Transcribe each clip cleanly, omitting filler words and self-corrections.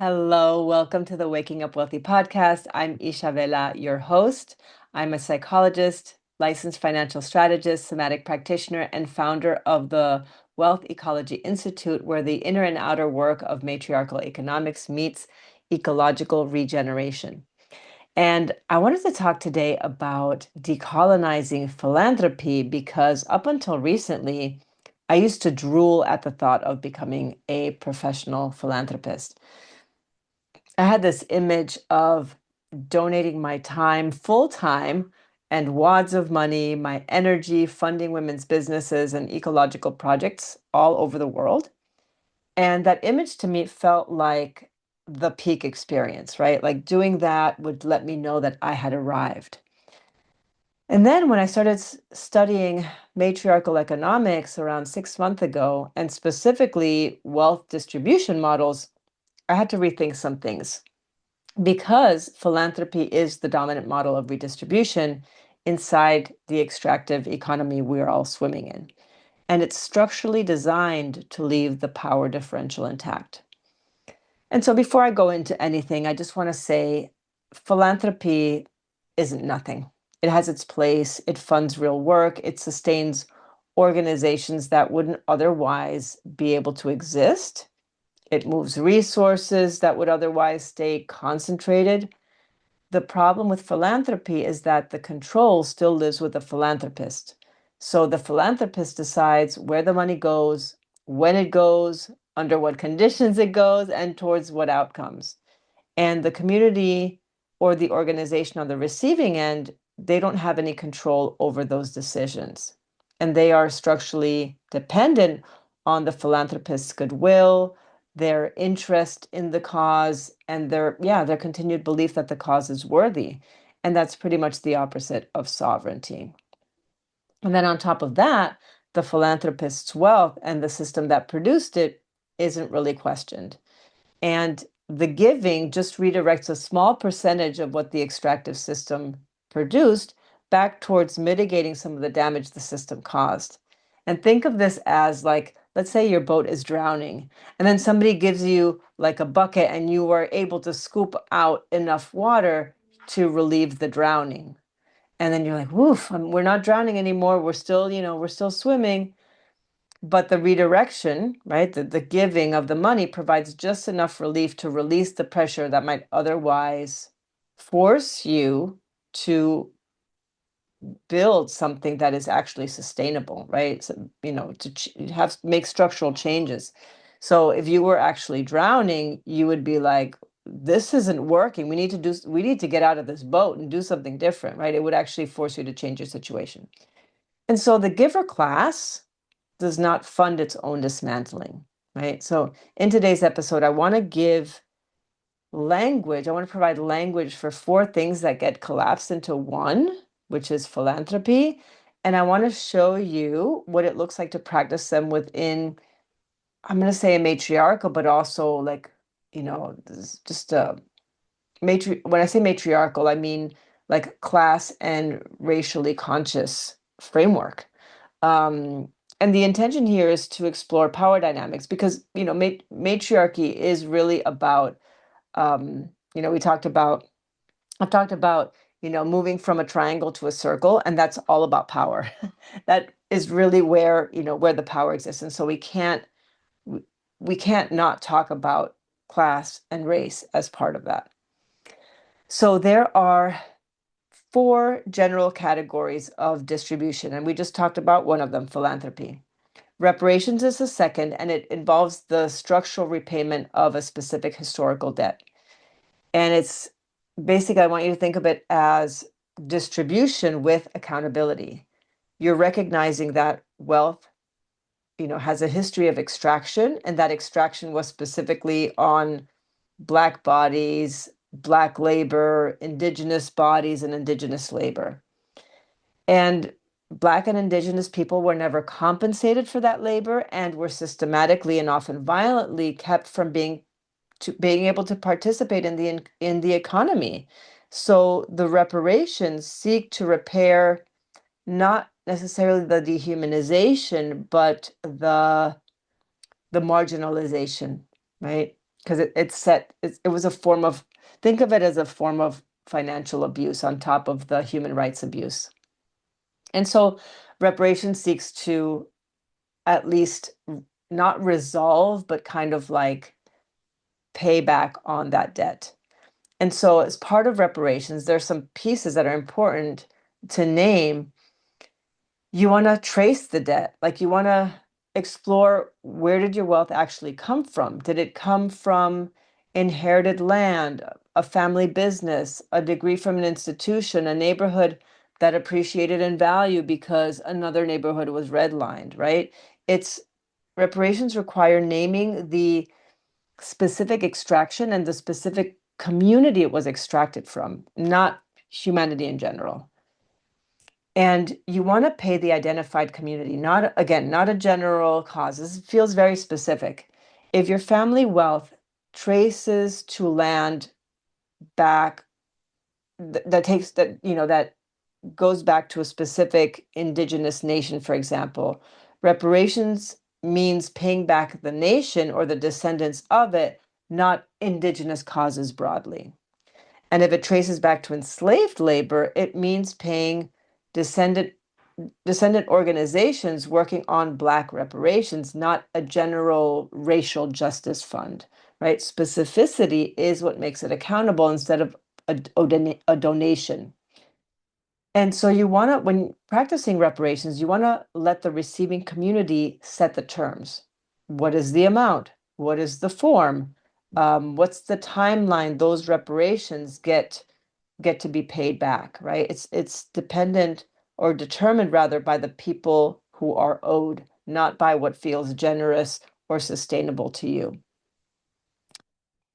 Hello, welcome to the Waking Up Wealthy podcast. I'm Isha, your host. I'm a psychologist, licensed financial strategist, somatic practitioner, and founder of the Wealth Ecology Institute, where the inner and outer work of matriarchal economics meets ecological regeneration. And I wanted to talk today about decolonizing philanthropy because up until recently, I used to drool at the thought of becoming a professional philanthropist. I had this image of donating my time full time and wads of money, my energy, funding women's businesses and ecological projects all over the world. And that image to me felt like the peak experience, right? Like doing that would let me know that I had arrived. And then when I started studying matriarchal economics around 6 months ago, and specifically wealth distribution models, I had to rethink some things because philanthropy is the dominant model of redistribution inside the extractive economy we're all swimming in. And it's structurally designed to leave the power differential intact. And so before I go into anything, I just want to say philanthropy isn't nothing. It has its place, it funds real work, it sustains organizations that wouldn't otherwise be able to exist. It moves resources that would otherwise stay concentrated. The problem with philanthropy is that the control still lives with the philanthropist. So the philanthropist decides where the money goes, when it goes, under what conditions it goes, and towards what outcomes. And the community or the organization on the receiving end, they don't have any control over those decisions. And they are structurally dependent on the philanthropist's goodwill, their interest in the cause, and their continued belief that the cause is worthy. And that's pretty much the opposite of sovereignty. And then on top of that, the philanthropist's wealth and the system that produced it isn't really questioned. And the giving just redirects a small percentage of what the extractive system produced back towards mitigating some of the damage the system caused. And think of this as like, let's say your boat is drowning, and then somebody gives you like a bucket and you are able to scoop out enough water to relieve the drowning. And then you're like, woof, we're not drowning anymore. We're still, we're still swimming. But the redirection, right, the giving of the money provides just enough relief to release the pressure that might otherwise force you to build something that is actually sustainable, right? So, to make structural changes. So if you were actually drowning, you would be like, this isn't working. We need to get out of this boat and do something different, right? It would actually force you to change your situation. And so the giver class does not fund its own dismantling, right? So in today's episode, I want to provide language for four things that get collapsed into one, which is philanthropy. And I want to show you what it looks like to practice them within, I'm going to say a matriarchal, but also like, just a when I say matriarchal, I mean like class and racially conscious framework. Um, and the intention here is to explore power dynamics because, matriarchy is really about, we talked about, I've talked about, moving from a triangle to a circle, and that's all about power. That is really where the power exists. And so we can't not talk about class and race as part of that. So there are four general categories of distribution, and we just talked about one of them, philanthropy. Reparations is the second, and it involves the structural repayment of a specific historical debt. And it's basically, I want you to think of it as distribution with accountability. You're recognizing that wealth, has a history of extraction, and that extraction was specifically on Black bodies, Black labor, Indigenous bodies, and Indigenous labor. And Black and Indigenous people were never compensated for that labor and were systematically and often violently kept from being able to participate in the economy. So the reparations seek to repair not necessarily the dehumanization, but the marginalization, right? because it was a form of, think of it as a form of financial abuse on top of the human rights abuse. And so reparations seeks to at least not resolve, but kind of like pay back on that debt. And so as part of reparations, there's some pieces that are important to name. You want to trace the debt, like you want to explore, where did your wealth actually come from? Did it come from inherited land, a family business, a degree from an institution, a neighborhood that appreciated in value because another neighborhood was redlined, right? It's reparations require naming the specific extraction and the specific community it was extracted from, not humanity in general. And you want to pay the identified community, not, again, not a general cause. This feels very specific. If your family wealth traces to land back, that goes back to a specific indigenous nation, for example, reparations means paying back the nation or the descendants of it, not indigenous causes broadly. And if it traces back to enslaved labor, it means paying descendant organizations working on Black reparations, not a general racial justice fund, right? Specificity is what makes it accountable instead of a donation. And so you want to, when practicing reparations, you want to let the receiving community set the terms. What is the amount? What is the form? What's the timeline those reparations get to be paid back, right? It's dependent, or determined rather, by the people who are owed, not by what feels generous or sustainable to you.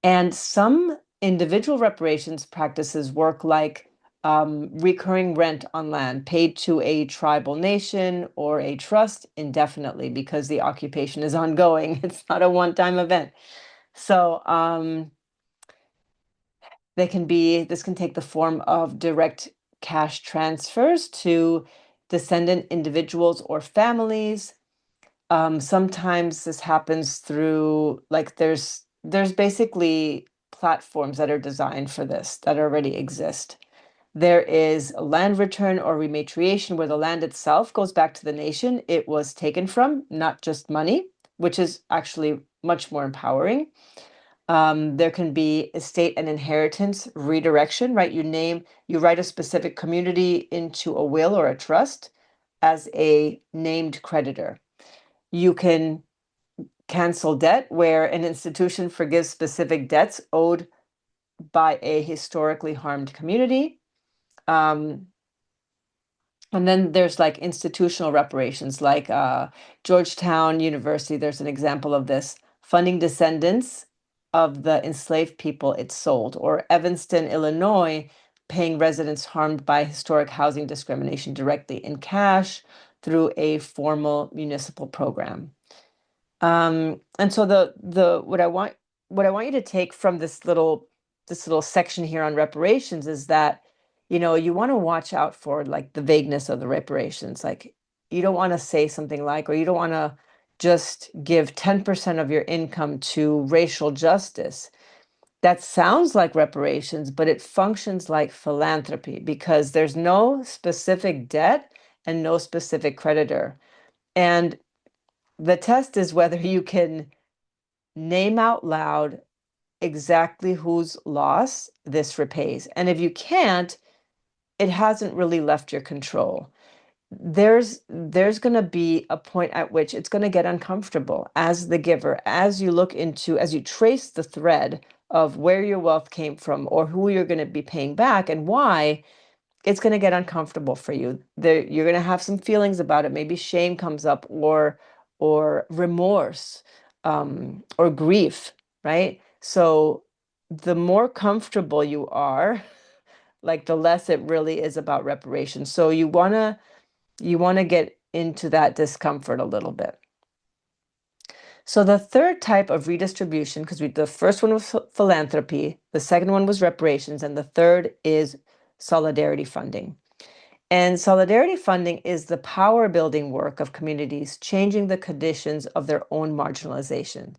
And some individual reparations practices work like recurring rent on land paid to a tribal nation or a trust indefinitely because the occupation is ongoing. It's not a one-time event. So this can take the form of direct cash transfers to descendant individuals or families. Sometimes this happens through, like, there's basically platforms that are designed for this that already exist. There is a land return or rematriation where the land itself goes back to the nation it was taken from, not just money, which is actually much more empowering. There can be estate and inheritance redirection, right? You write a specific community into a will or a trust as a named creditor. You can cancel debt, where an institution forgives specific debts owed by a historically harmed community. And then there's like institutional reparations, like Georgetown University, there's an example of this, funding descendants of the enslaved people it sold, or Evanston, Illinois, paying residents harmed by historic housing discrimination directly in cash through a formal municipal program. And so what I want you to take from this little section here on reparations is that, you want to watch out for like the vagueness of the reparations. Like, you don't want to say something like, or you don't want to just give 10% of your income to racial justice. That sounds like reparations, but it functions like philanthropy because there's no specific debt and no specific creditor. And the test is whether you can name out loud exactly whose loss this repays. And if you can't, it hasn't really left your control. There's going to be a point at which it's going to get uncomfortable as the giver, as you trace the thread of where your wealth came from or who you're going to be paying back and why. It's going to get uncomfortable for you. You're going to have some feelings about it. Maybe shame comes up, or remorse, or grief, right? So the more comfortable you are, like, the less it really is about reparations. So you want to get into that discomfort a little bit. So the third type of redistribution, because the first one was philanthropy, the second one was reparations, and the third is solidarity funding. And solidarity funding is the power building work of communities changing the conditions of their own marginalization.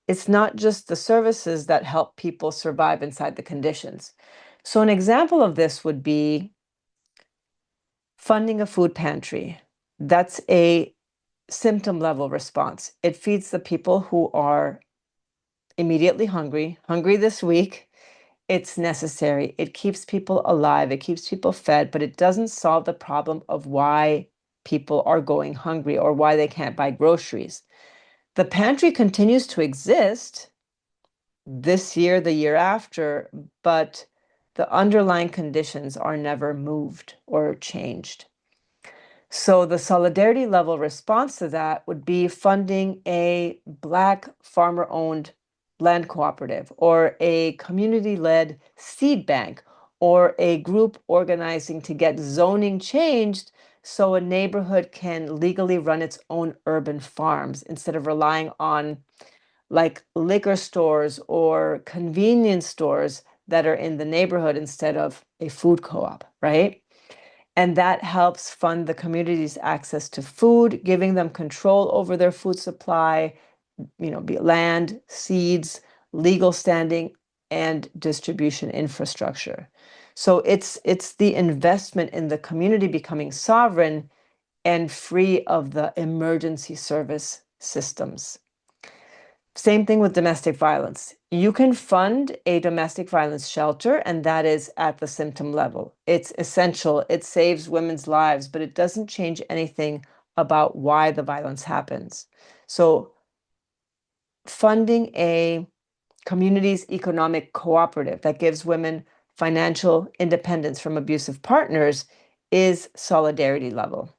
it's not just the services that help people survive inside the conditions. So an example of this would be funding a food pantry. That's a symptom level response. It feeds the people who are immediately hungry this week. It's necessary. It keeps people alive. It keeps people fed, but it doesn't solve the problem of why people are going hungry or why they can't buy groceries. The pantry continues to exist this year, the year after, but the underlying conditions are never moved or changed. So the solidarity level response to that would be funding a Black farmer-owned land cooperative or a community-led seed bank or a group organizing to get zoning changed so a neighborhood can legally run its own urban farms instead of relying on like liquor stores or convenience stores that are in the neighborhood instead of a food co-op, right? And that helps fund the community's access to food, giving them control over their food supply, be land, seeds, legal standing, and distribution infrastructure. So it's the investment in the community becoming sovereign and free of the emergency service systems. Same thing with domestic violence. You can fund a domestic violence shelter, and that is at the symptom level. It's essential. It saves women's lives, but it doesn't change anything about why the violence happens. So funding a community's economic cooperative that gives women financial independence from abusive partners is solidarity level.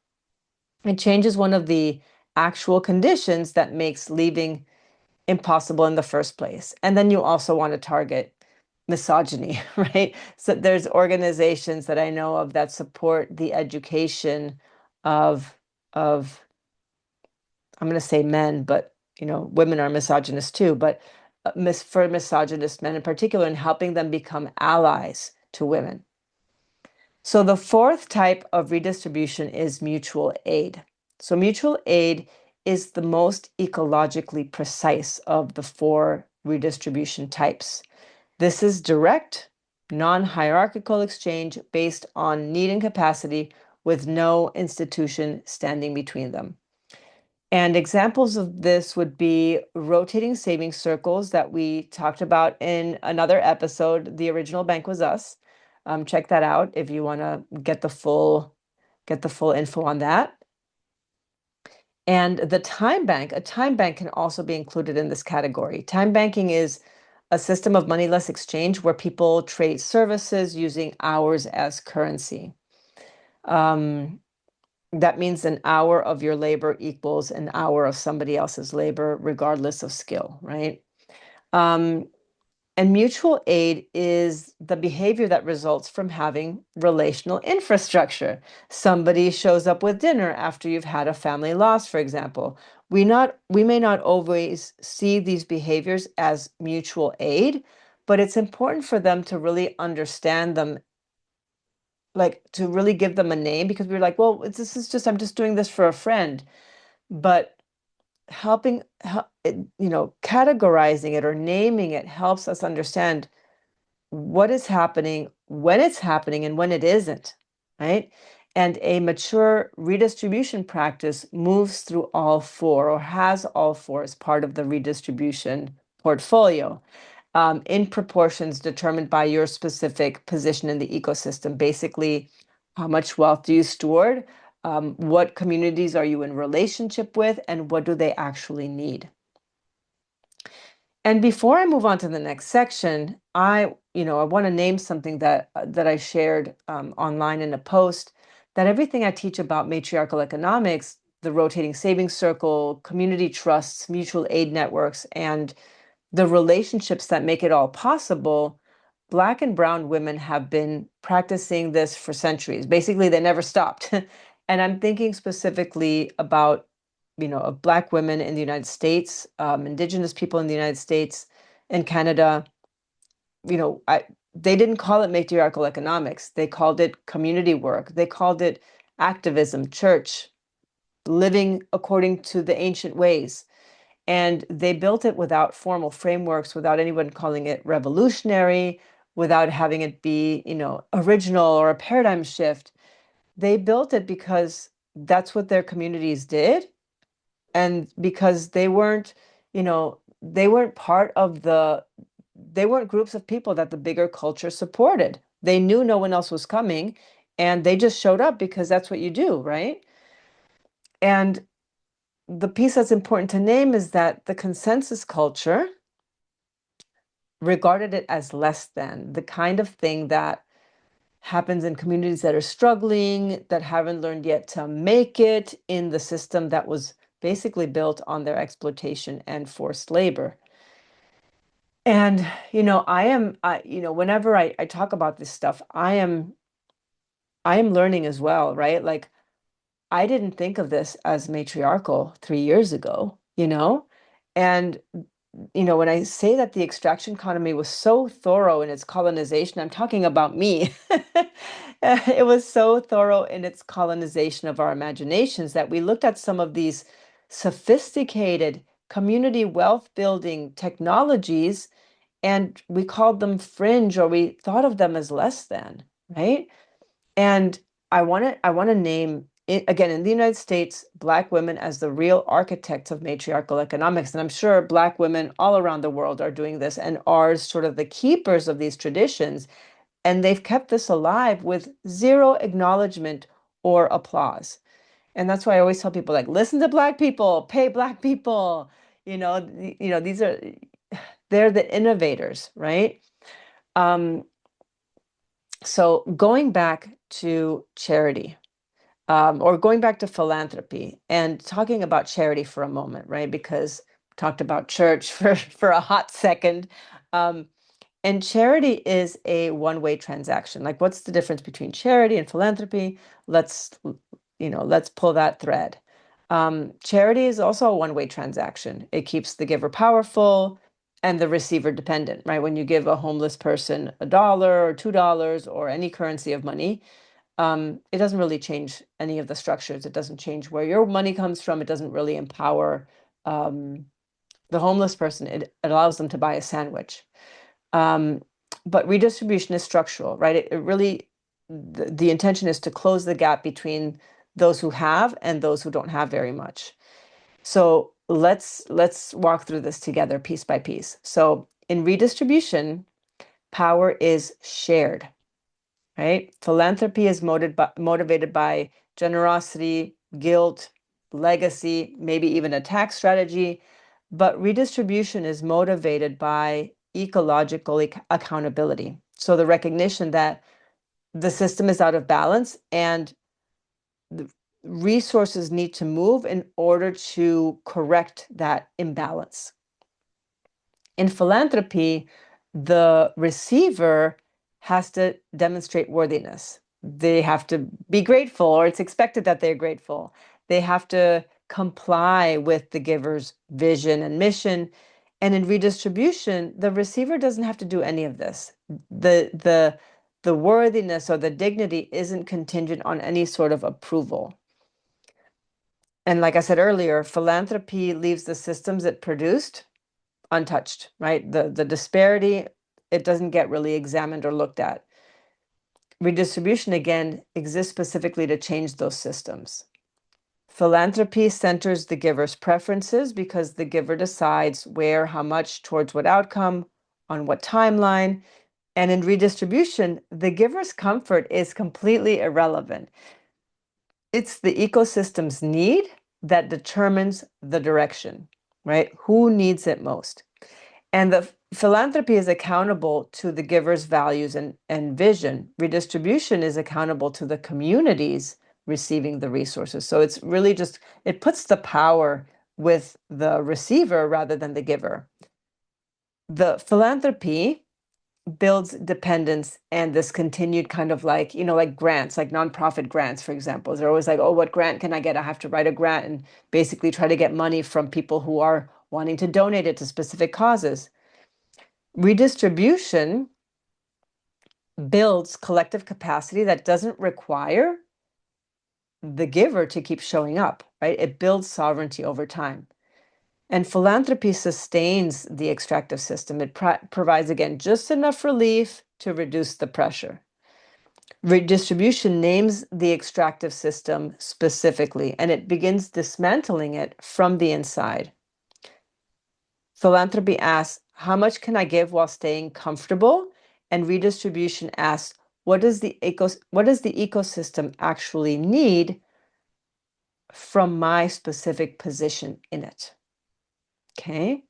It changes one of the actual conditions that makes leaving impossible in the first place. And then you also want to target misogyny, right? So there's organizations that I know of that support the education of I'm going to say men, but women are misogynist too, but for misogynist men in particular, in helping them become allies to women. So the fourth type of redistribution is mutual aid. So mutual aid is the most ecologically precise of the four redistribution types. This is direct, non-hierarchical exchange based on need and capacity with no institution standing between them. And examples of this would be rotating savings circles that we talked about in another episode. The original bank was us. Check that out if you want to get the full info on that. And the a time bank can also be included in this category. Time banking is a system of moneyless exchange where people trade services using hours as currency. That means an hour of your labor equals an hour of somebody else's labor, regardless of skill, right? And mutual aid is the behavior that results from having relational infrastructure. Somebody shows up with dinner after you've had a family loss, for example. We may not always see these behaviors as mutual aid, but it's important for them to really understand them, like to really give them a name, because we're like, well, I'm just doing this for a friend. But categorizing it or naming it helps us understand what is happening, and when it isn't, right? And a mature redistribution practice moves through all four or has all four as part of the redistribution portfolio, in proportions determined by your specific position in the ecosystem. Basically, how much wealth do you steward? What communities are you in relationship with, and what do they actually need? And before I move on to the next section, I want to name something that I shared online in a post, that everything I teach about matriarchal economics, the rotating savings circle, community trusts, mutual aid networks, and the relationships that make it all possible, Black and brown women have been practicing this for centuries. Basically, they never stopped. And I'm thinking specifically about of Black women in the United States, Indigenous people in the United States and Canada. They didn't call it matriarchal economics. They called it community work. They called it activism, church, living according to the ancient ways. And they built it without formal frameworks, without anyone calling it revolutionary, without having it be, original or a paradigm shift. They built it because that's what their communities did. And because they weren't part of they weren't groups of people that the bigger culture supported. They knew no one else was coming, and they just showed up because that's what you do, right? And the piece that's important to name is that the consensus culture regarded it as less than, the kind of thing that happens in communities that are struggling, that haven't learned yet to make it in the system that was basically built on their exploitation and forced labor. And, whenever I talk about this stuff, I am learning as well, right? Like, I didn't think of this as matriarchal 3 years ago, And, when I say that the extraction economy was so thorough in its colonization, I'm talking about me. It was so thorough in its colonization of our imaginations that we looked at some of these sophisticated community wealth building technologies and we called them fringe or we thought of them as less than, right? And I want to name it, again, in the United States, Black women as the real architects of matriarchal economics. And I'm sure Black women all around the world are doing this and are sort of the keepers of these traditions. And they've kept this alive with zero acknowledgement or applause. And that's why I always tell people, like, listen to Black people, pay Black people. These are they're the innovators, right? Um, so going back to charity, or going back to philanthropy and talking about charity for a moment, right? Because we talked about church for a hot second. Um, and charity is a one-way transaction. Like, what's the difference between charity and philanthropy? Let's pull that thread. Charity is also a one-way transaction. It keeps the giver powerful and the receiver dependent, right? When you give a homeless person $1 or $2 or any currency of money, it doesn't really change any of the structures. It doesn't change where your money comes from. It doesn't really empower um, the homeless person. It allows them to buy a sandwich. Um, but redistribution is structural, right? It really, the intention is to close the gap between those who have and those who don't have very much. So let's walk through this together piece by piece. So in redistribution, power is shared, right? Philanthropy is motivated by generosity, guilt, legacy, maybe even a tax strategy. But redistribution is motivated by ecological accountability. So the recognition that the system is out of balance and the resources need to move in order to correct that imbalance. In philanthropy, the receiver has to demonstrate worthiness. They have to be grateful, or it's expected that they're grateful. They have to comply with the giver's vision and mission. And in redistribution, the receiver doesn't have to do any of this. The worthiness or the dignity isn't contingent on any sort of approval. And like I said earlier, philanthropy leaves the systems it produced untouched, right? The disparity, it doesn't get really examined or looked at. Redistribution, again, exists specifically to change those systems. Philanthropy centers the giver's preferences because the giver decides where, how much, towards what outcome, on what timeline. And in redistribution, the giver's comfort is completely irrelevant. It's the ecosystem's need that determines the direction, right? Who needs it most? And the philanthropy is accountable to the giver's values and vision. Redistribution is accountable to the communities receiving the resources. So it's really just, it puts the power with the receiver rather than the giver. The philanthropy builds dependence and this continued kind of like, like grants, like nonprofit grants, for example. They're always like, oh, what grant can I get? I have to write a grant and basically try to get money from people who are wanting to donate it to specific causes. Redistribution builds collective capacity that doesn't require the giver to keep showing up, right? It builds sovereignty over time. And philanthropy sustains the extractive system. It provides, again, just enough relief to reduce the pressure. Redistribution names the extractive system specifically, and it begins dismantling it from the inside. Philanthropy asks, how much can I give while staying comfortable? And redistribution asks, what does the ecosystem actually need from my specific position in it? Okay.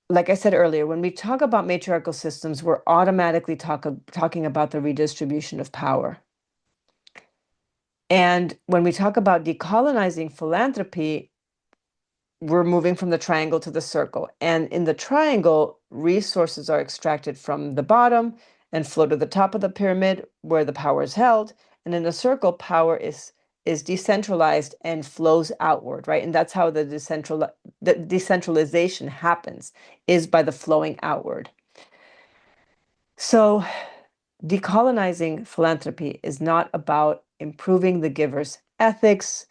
Like I said earlier, when we talk about matriarchal systems, we're automatically talking about the redistribution of power. And when we talk about decolonizing philanthropy, we're moving from the triangle to the circle. And in the triangle, resources are extracted from the bottom and flow to the top of the pyramid where the power is held. And in the circle, power is decentralized and flows outward, right? And that's how the decentralization happens, is by the flowing outward. So decolonizing philanthropy is not about improving the giver's ethics.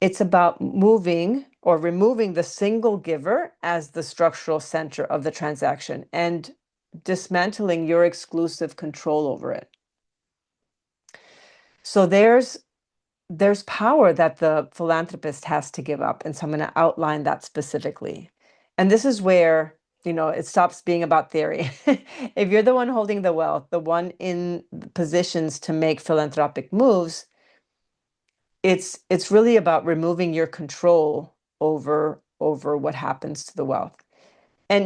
It's about moving or removing the single giver as the structural center of the transaction and dismantling your exclusive control over it. So there's power that the philanthropist has to give up. And so I'm going to outline that specifically. And this is where, it stops being about theory. If you're the one holding the wealth, the one in positions to make philanthropic moves, it's really about removing your control over what happens to the wealth. And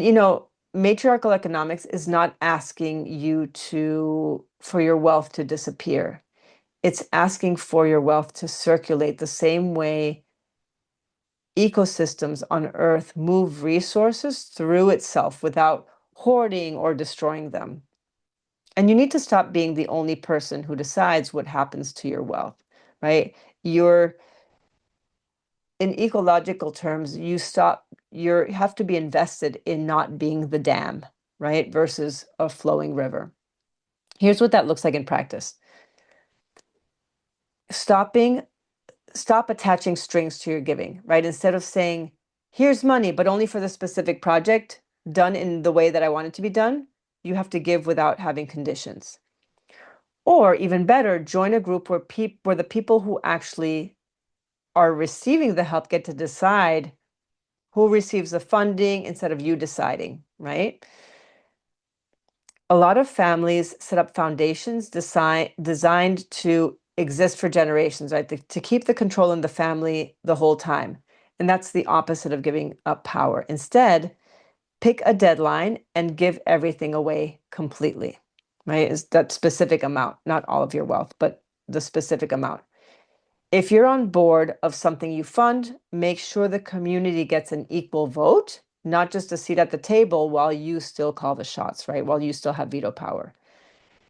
matriarchal economics is not asking you for your wealth to disappear. It's asking for your wealth to circulate the same way ecosystems on Earth move resources through itself without hoarding or destroying them. And you need to stop being the only person who decides what happens to your wealth, right? In ecological terms, you have to be invested in not being the dam, right? Versus a flowing river. Here's what that looks like in practice. Stop attaching strings to your giving, right? Instead of saying, here's money, but only for the specific project done in the way that I want it to be done, you have to give without having conditions. Or even better, join a group where the people who actually are receiving the help get to decide who receives the funding instead of you deciding, right? A lot of families set up foundations designed to exist for generations, right? To keep the control in the family the whole time. And that's the opposite of giving up power. Instead, pick a deadline and give everything away completely, right? Is that specific amount, not all of your wealth, but the specific amount. If you're on board of something you fund, make sure the community gets an equal vote, not just a seat at the table while you still call the shots, right? While you still have veto power.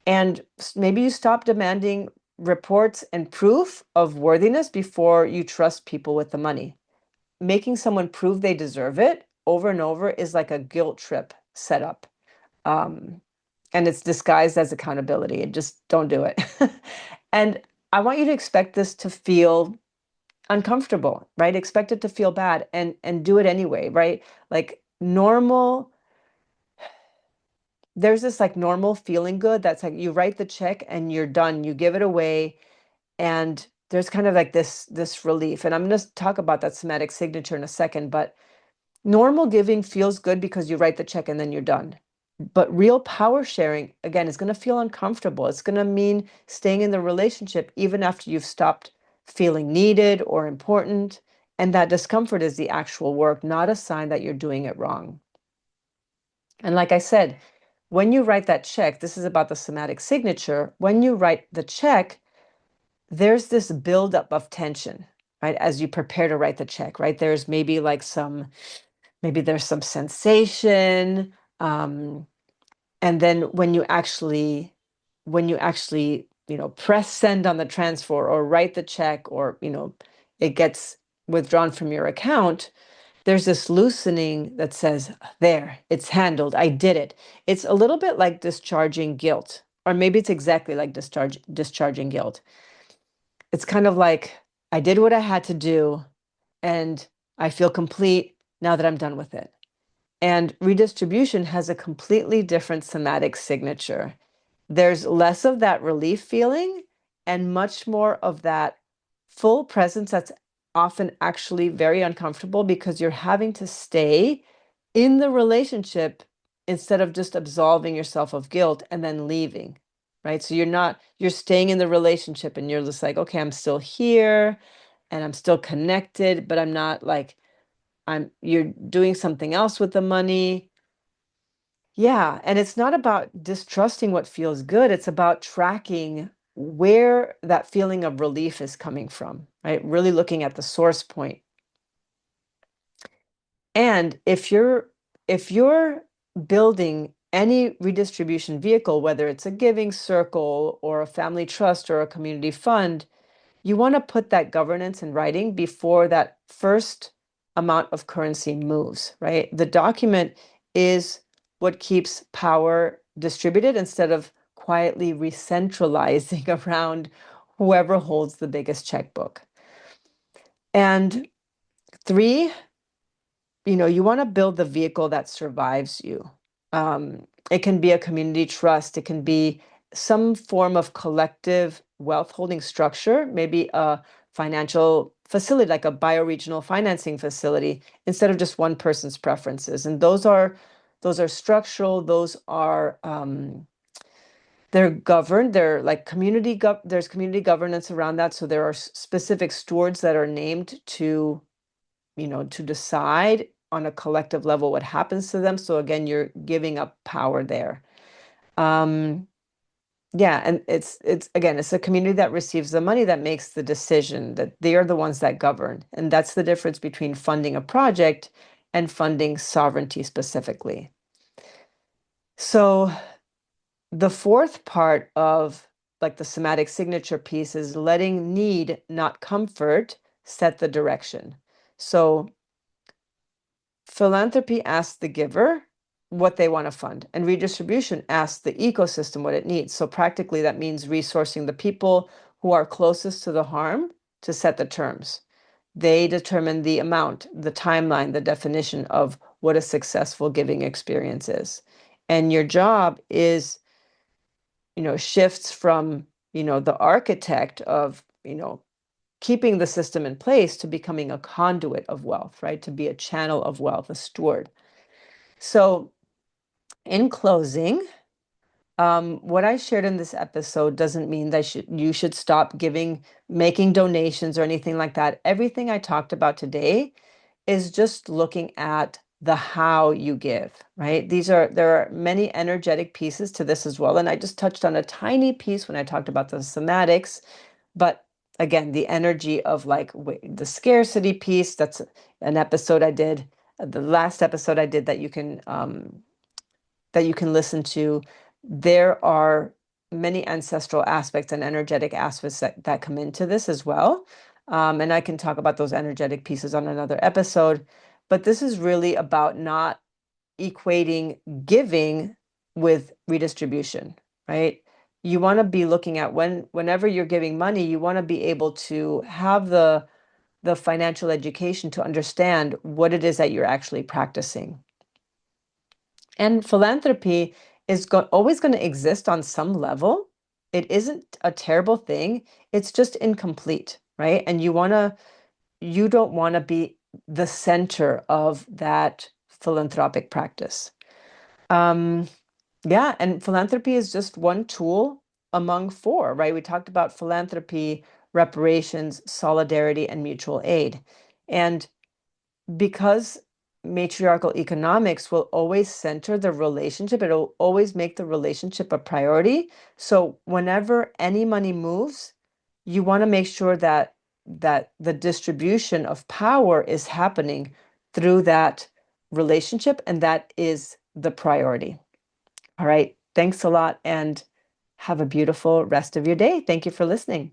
And maybe you stop demanding reports and proof of worthiness before you trust people with the money. Making someone prove they deserve it over and over is like a guilt trip setup. And it's disguised as accountability. Just don't do it. And I want you to expect this to feel uncomfortable, right? Expect it to feel bad and do it anyway, right? Like normal, there's this like normal feeling good that's like you write the check and you're done, you give it away, and there's kind of like this relief. And I'm going to talk about that somatic signature in a second, but normal giving feels good because you write the check and then you're done. But real power sharing, again, is going to feel uncomfortable. It's going to mean staying in the relationship even after you've stopped feeling needed or important. And that discomfort is the actual work, not a sign that you're doing it wrong. And like I said, when you write that check, this is about the somatic signature. When you write the check, there's this buildup of tension, right? As you prepare to write the check, right? There's maybe there's some sensation. And then when you actually, press send on the transfer or write the check, or, it gets withdrawn from your account, there's this loosening that says, there, it's handled. I did it. It's a little bit like discharging guilt, or maybe it's exactly like discharging guilt. It's kind of like, I did what I had to do. and I feel complete now that I'm done with it. And redistribution has a completely different somatic signature. There's less of that relief feeling and much more of that full presence that's often actually very uncomfortable because you're having to stay in the relationship instead of just absolving yourself of guilt and then leaving, right? So you're staying in the relationship and you're just like, okay, I'm still here and I'm still connected, but I'm not like, you're doing something else with the money. Yeah, and it's not about distrusting what feels good. It's about tracking where that feeling of relief is coming from, right? Really looking at the source point. And if you're building any redistribution vehicle, whether it's a giving circle or a family trust or a community fund, you want to put that governance in writing before that first amount of currency moves, right? The document is what keeps power distributed instead of quietly re-centralizing around whoever holds the biggest checkbook. And three, you want to build the vehicle that survives you. It can be a community trust, it can be some form of collective wealth holding structure, maybe a financial facility like a bioregional financing facility instead of just one person's preferences. And those are structural, those are they're governed, they're like there's community governance around that. So there are specific stewards that are named to decide on a collective level what happens to them. So again, you're giving up power there. Um, yeah, and it's a community that receives the money that makes the decision, that they are the ones that govern. And that's the difference between funding a project and funding sovereignty specifically. So the fourth part of like the somatic signature piece is letting need, not comfort, set the direction. So philanthropy asks the giver what they want to fund, and redistribution asks the ecosystem what it needs. So practically, that means resourcing the people who are closest to the harm to set the terms. They determine the amount, the timeline, the definition of what a successful giving experience is. And your job is, shifts from, the architect of, keeping the system in place to becoming a conduit of wealth, right? To be a channel of wealth, a steward. So, in closing, what I shared in this episode doesn't mean that you should stop giving, making donations or anything like that. Everything I talked about today is just looking at the how you give, right? There are many energetic pieces to this as well. And I just touched on a tiny piece when I talked about the somatics, but again, the energy of like the scarcity piece, that's an episode I did, the last episode I did that you can listen to. There are many ancestral aspects and energetic aspects that come into this as well. And I can talk about those energetic pieces on another episode. But this is really about not equating giving with redistribution, right? You want to be looking at whenever you're giving money, you want to be able to have the financial education to understand what it is that you're actually practicing. And philanthropy is always going to exist on some level. It isn't a terrible thing. It's just incomplete, right? And you don't want to be the center of that philanthropic practice. Um, yeah, and philanthropy is just one tool among four, right? We talked about philanthropy, reparations, solidarity, and mutual aid. And because matriarchal economics will always center the relationship, it'll always make the relationship a priority. So whenever any money moves, you want to make sure that the distribution of power is happening through that relationship, and that is the priority. All right. Thanks a lot and have a beautiful rest of your day. Thank you for listening.